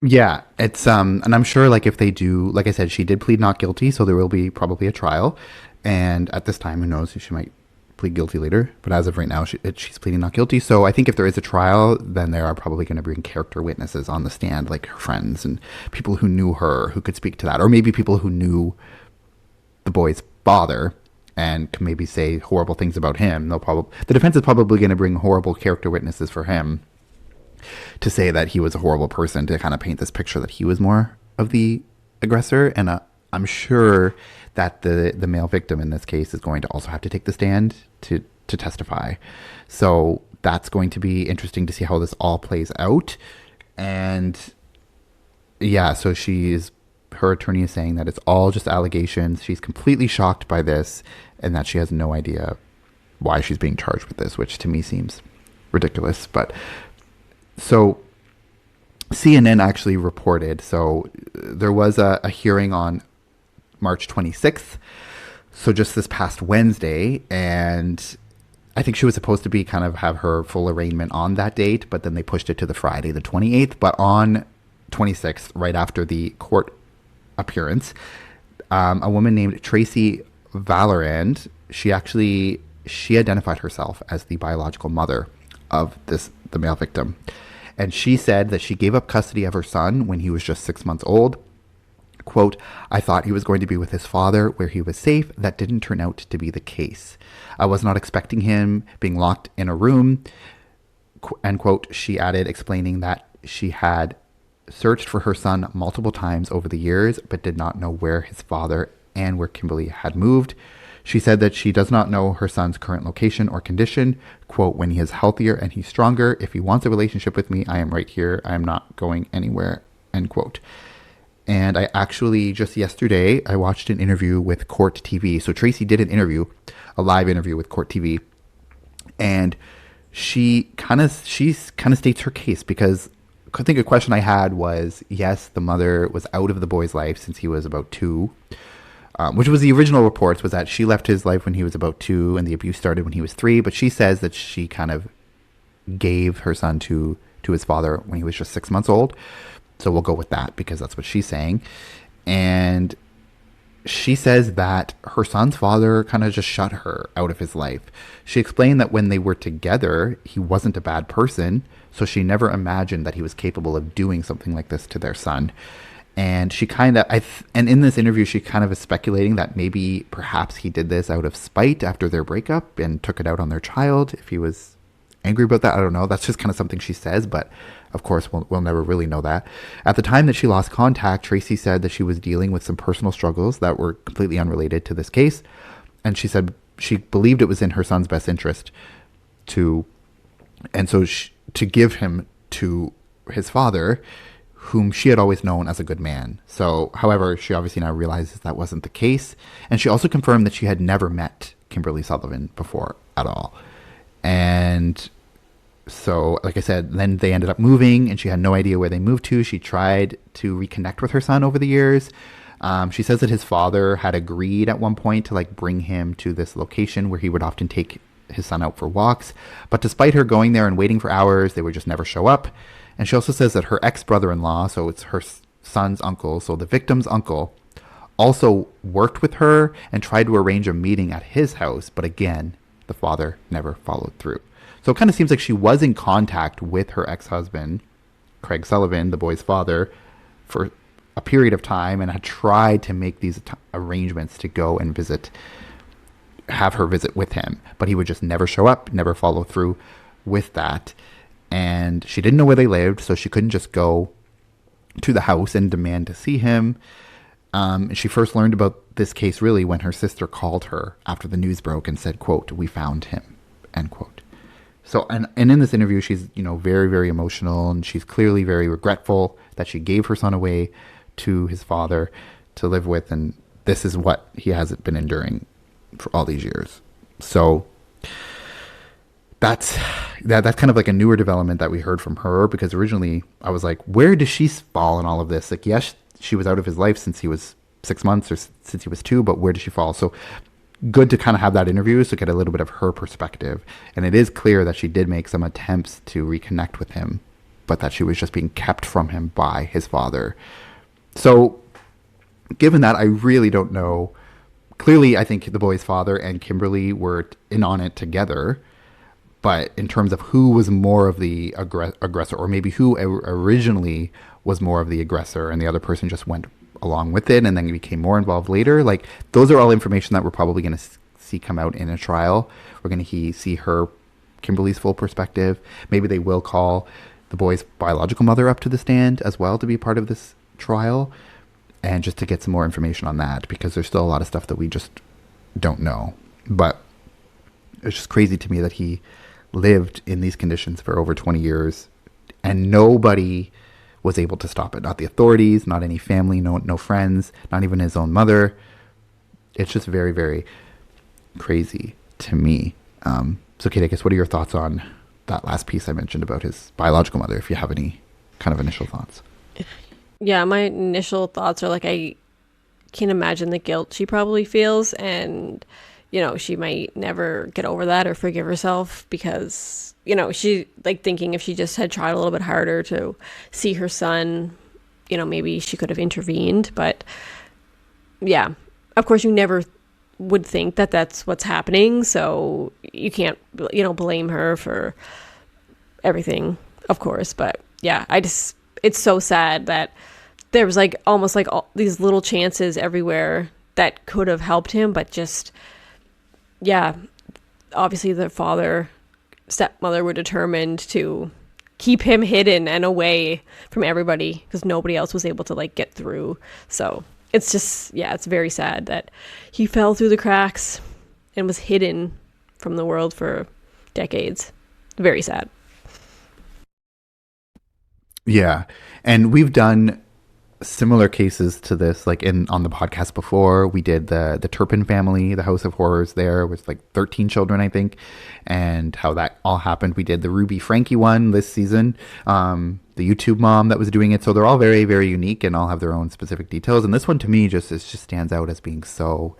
Yeah, it's and I'm sure like if they do, like I said, she did plead not guilty, so there will be probably a trial. And at this time, who knows, she might plead guilty later, but as of right now, she's pleading not guilty. So I think if there is a trial, then they are probably going to bring character witnesses on the stand, like her friends and people who knew her who could speak to that, or maybe people who knew the boy's father and can maybe say horrible things about him. The defense is probably going to bring horrible character witnesses for him to say that he was a horrible person, to kind of paint this picture that he was more of the aggressor. And I'm sure that the male victim in this case is going to also have to take the stand to testify. So that's going to be interesting to see how this all plays out. And yeah, so her attorney is saying that it's all just allegations. She's completely shocked by this and that she has no idea why she's being charged with this, which to me seems ridiculous. But so CNN actually reported, so there was a hearing on March 26th, so just this past Wednesday, and I think she was supposed to be kind of have her full arraignment on that date, but then they pushed it to the Friday, the 28th. But on 26th, right after the court appearance, a woman named Tracy Valorand, she identified herself as the biological mother of the male victim. And she said that she gave up custody of her son when he was just 6 months old. Quote, I thought he was going to be with his father where he was safe. That didn't turn out to be the case. I was not expecting him being locked in a room. End quote. She added, explaining that she had searched for her son multiple times over the years, but did not know where his father and where Kimberly had moved. She said that she does not know her son's current location or condition. Quote, when he is healthier and he's stronger, if he wants a relationship with me, I am right here. I am not going anywhere. End quote. And I actually, just yesterday, I watched an interview with Court TV. So Tracy did an interview, a live interview with Court TV. And she kind of states her case, because I think a question I had was, yes, the mother was out of the boy's life since he was about 2, which was the original reports, was that she left his life when he was about 2 and the abuse started when he was 3. But she says that she kind of gave her son to his father when he was just 6 months old. So we'll go with that because that's what she's saying. And she says that her son's father kind of just shut her out of his life. She explained that when they were together, he wasn't a bad person. So she never imagined that he was capable of doing something like this to their son. And she and in this interview, she kind of is speculating that maybe perhaps he did this out of spite after their breakup and took it out on their child. If he was angry about that, I don't know. That's just kind of something she says, but of course, we'll never really know that. At the time that she lost contact, Tracy said that she was dealing with some personal struggles that were completely unrelated to this case. And she said she believed it was in her son's best interest to give him to his father, whom she had always known as a good man. So, however, she obviously now realizes that wasn't the case. And she also confirmed that she had never met Kimberly Sullivan before at all. And so, like I said, then they ended up moving, and she had no idea where they moved to. She tried to reconnect with her son over the years. She says that his father had agreed at one point to bring him to this location where he would often take his son out for walks. But despite her going there and waiting for hours, they would just never show up. And she also says that her ex-brother-in-law, so it's her son's uncle, so the victim's uncle, also worked with her and tried to arrange a meeting at his house. But again, the father never followed through. So it kind of seems like she was in contact with her ex-husband, Craig Sullivan, the boy's father, for a period of time, and had tried to make these arrangements to go and have her visit with him. But he would just never show up, never follow through with that. And she didn't know where they lived, so she couldn't just go to the house and demand to see him. She first learned about this case really when her sister called her after the news broke and said, quote, we found him, end quote. So, and in this interview, she's, very, very emotional, and she's clearly very regretful that she gave her son away to his father to live with. And this is what he hasn't been enduring for all these years. So that's kind of like a newer development that we heard from her, because originally I was like, where does she fall in all of this? Like, yes, she was out of his life since he was 6 months or since he was 2, but where does she fall? So good to kind of have that interview to get a little bit of her perspective. And it is clear that she did make some attempts to reconnect with him, but that she was just being kept from him by his father. So given that, I really don't know. Clearly, I think the boy's father and Kimberly were in on it together. But in terms of who was more of the aggressor, or maybe who originally was more of the aggressor and the other person just went along with it and then became more involved later, those are all information that we're probably going to see come out in a trial. We're going to see Kimberly's full perspective. Maybe they will call the boy's biological mother up to the stand as well to be part of this trial, and just to get some more information on that, because there's still a lot of stuff that we just don't know. But it's just crazy to me that he lived in these conditions for over 20 years and nobody was able to stop it. Not the authorities, not any family, no friends, not even his own mother. It's just very, very crazy to me. So Kate, I guess, what are your thoughts on that last piece I mentioned about his biological mother, if you have any kind of initial thoughts? Yeah, my initial thoughts are I can't imagine the guilt she probably feels. And, she might never get over that or forgive herself because, she like thinking if she just had tried a little bit harder to see her son, maybe she could have intervened. But yeah, of course, you never would think that that's what's happening. So you can't, blame her for everything, of course. But yeah, it's so sad that there was like almost like all these little chances everywhere that could have helped him, but just, yeah, obviously the stepmother were determined to keep him hidden and away from everybody because nobody else was able to like get through. So it's just, yeah, it's very sad that he fell through the cracks and was hidden from the world for decades. Very sad. Yeah. And we've done similar cases to this, like on the podcast before. We did the Turpin family, the House of Horrors there with like 13 children, I think, and how that all happened. We did the Ruby Frankie one this season, the YouTube mom that was doing it. So they're all very, very unique and all have their own specific details. And this one to me just stands out as being so,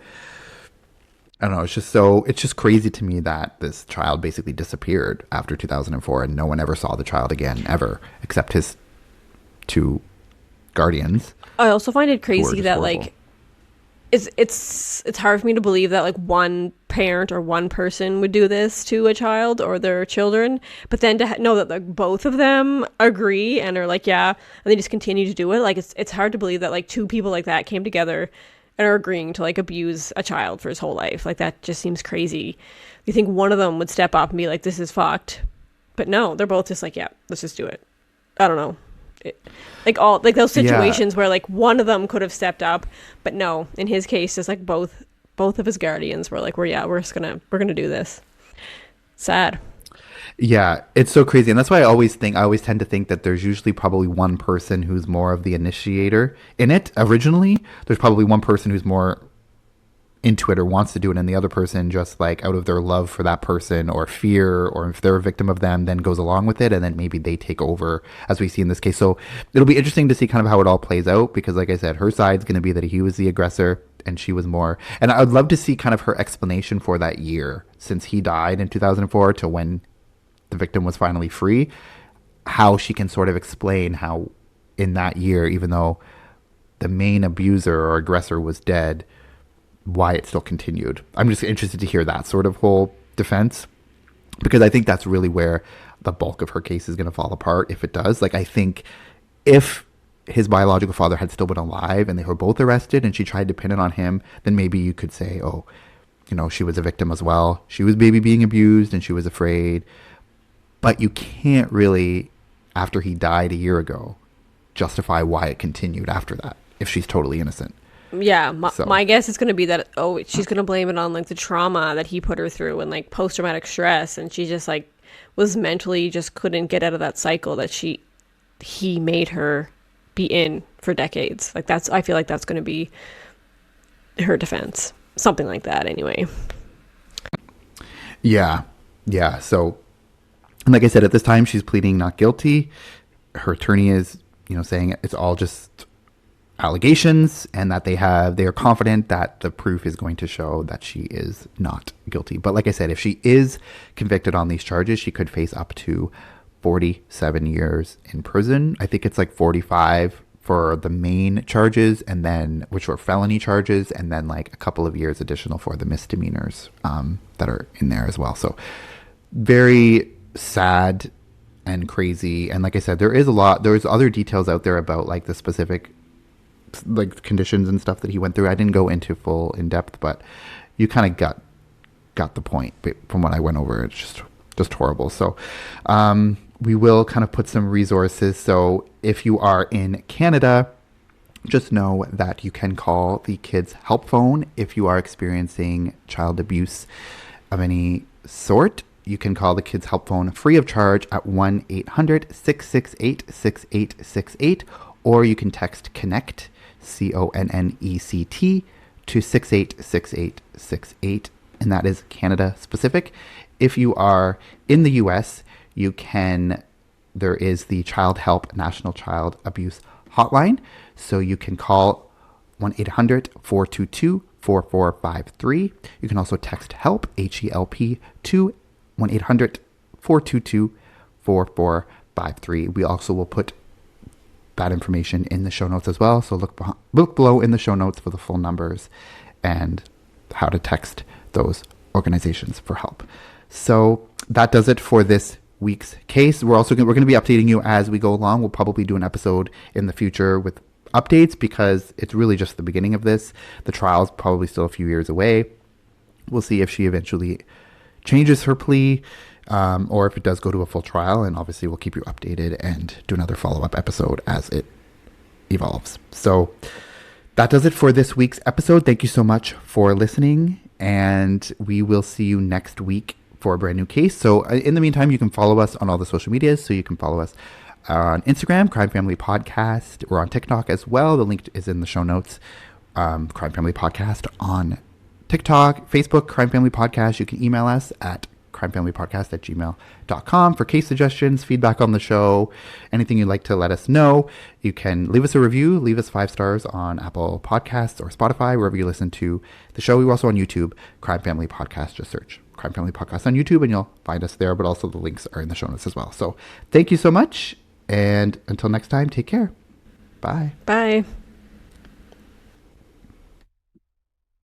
I don't know, it's just crazy to me that this child basically disappeared after 2004 and no one ever saw the child again, ever, except his two guardians. I also find it crazy that horrible. Like it's hard for me to believe that like one parent or one person would do this to a child or their children, but then to know that like both of them agree and are like, yeah, and they just continue to do it. Like it's hard to believe that like two people like that came together and are agreeing to like abuse a child for his whole life. Like that just seems crazy. You think one of them would step up and be like, this is fucked, but no, they're both just like, yeah, let's just do it. I don't know. Like all like those situations where like one of them could have stepped up, but no, in his case, just like both of his guardians were like, we're gonna do this. Sad. Yeah, it's so crazy. And that's why I always tend to think that there's usually probably one person who's more of the initiator in it originally. There's probably one person who's more into it or wants to do it, and the other person just like out of their love for that person or fear, or if they're a victim of them, then goes along with it, and then maybe they take over, as we see in this case. So it'll be interesting to see kind of how it all plays out, because like I said, her side's going to be that he was the aggressor and she was more, and I would love to see kind of her explanation for that year since he died in 2004 to when the victim was finally free, how she can sort of explain how in that year, even though the main abuser or aggressor was dead, why it still continued. I'm just interested to hear that sort of whole defense, because I think that's really where the bulk of her case is going to fall apart if it does. Like, I think if his biological father had still been alive and they were both arrested and she tried to pin it on him, then maybe you could say, oh, she was a victim as well. She was maybe being abused and she was afraid. But you can't really, after he died a year ago, justify why it continued after that if she's totally innocent. Yeah, my guess is going to be that, she's going to blame it on like the trauma that he put her through and like post-traumatic stress, and she just like was mentally just couldn't get out of that cycle that he made her be in for decades. Like I feel like that's going to be her defense, something like that anyway. Yeah. So, like I said, at this time she's pleading not guilty. Her attorney is, saying it's all just allegations, and that they are confident that the proof is going to show that she is not guilty. But like I said, if she is convicted on these charges, she could face up to 47 years in prison. I think it's like 45 for the main charges, and then which were felony charges, and then like a couple of years additional for the misdemeanors that are in there as well. So very sad and crazy. And like I said, there's other details out there about like the specific like conditions and stuff that he went through. I didn't go into full in depth, but you kind of got the point from what I went over. It's just horrible. So we will kind of put some resources. So if you are in Canada, just know that you can call the kids help phone if you are experiencing child abuse of any sort. You can call the kids help phone free of charge at 1-800-668-6868, or you can text connect, CONNECT, to 686868, and that is Canada specific. If you are in the US, there is the Child Help National Child Abuse Hotline, so you can call 1-800-422-4700, 4453. You can also text HELP, HELP, to 1-800-422-4453. We also will put that information in the show notes as well. So look below in the show notes for the full numbers and how to text those organizations for help. So that does it for this week's case. We're going to be updating you as we go along. We'll probably do an episode in the future with updates because it's really just the beginning of this. The trial's probably still a few years away. We'll see if she eventually changes her plea, or if it does go to a full trial, and obviously we'll keep you updated and do another follow-up episode as it evolves. So that does it for this week's episode. Thank you so much for listening, and we will see you next week for a brand new case. So in the meantime, you can follow us on all the social medias. So you can follow us on Instagram, Crime Family Podcast. We're on TikTok as well. The link is in the show notes. Crime Family Podcast on TikTok, Facebook, Crime Family Podcast. You can email us at crimefamilypodcast@gmail.com for case suggestions, feedback on the show, anything you'd like to let us know. You can leave us a review, leave us 5 stars on Apple Podcasts or Spotify, wherever you listen to the show. We're also on YouTube, Crime Family Podcast. Just search Crime Family Podcast on YouTube and you'll find us there, but also the links are in the show notes as well. So thank you so much, and until next time, take care. Bye. Bye.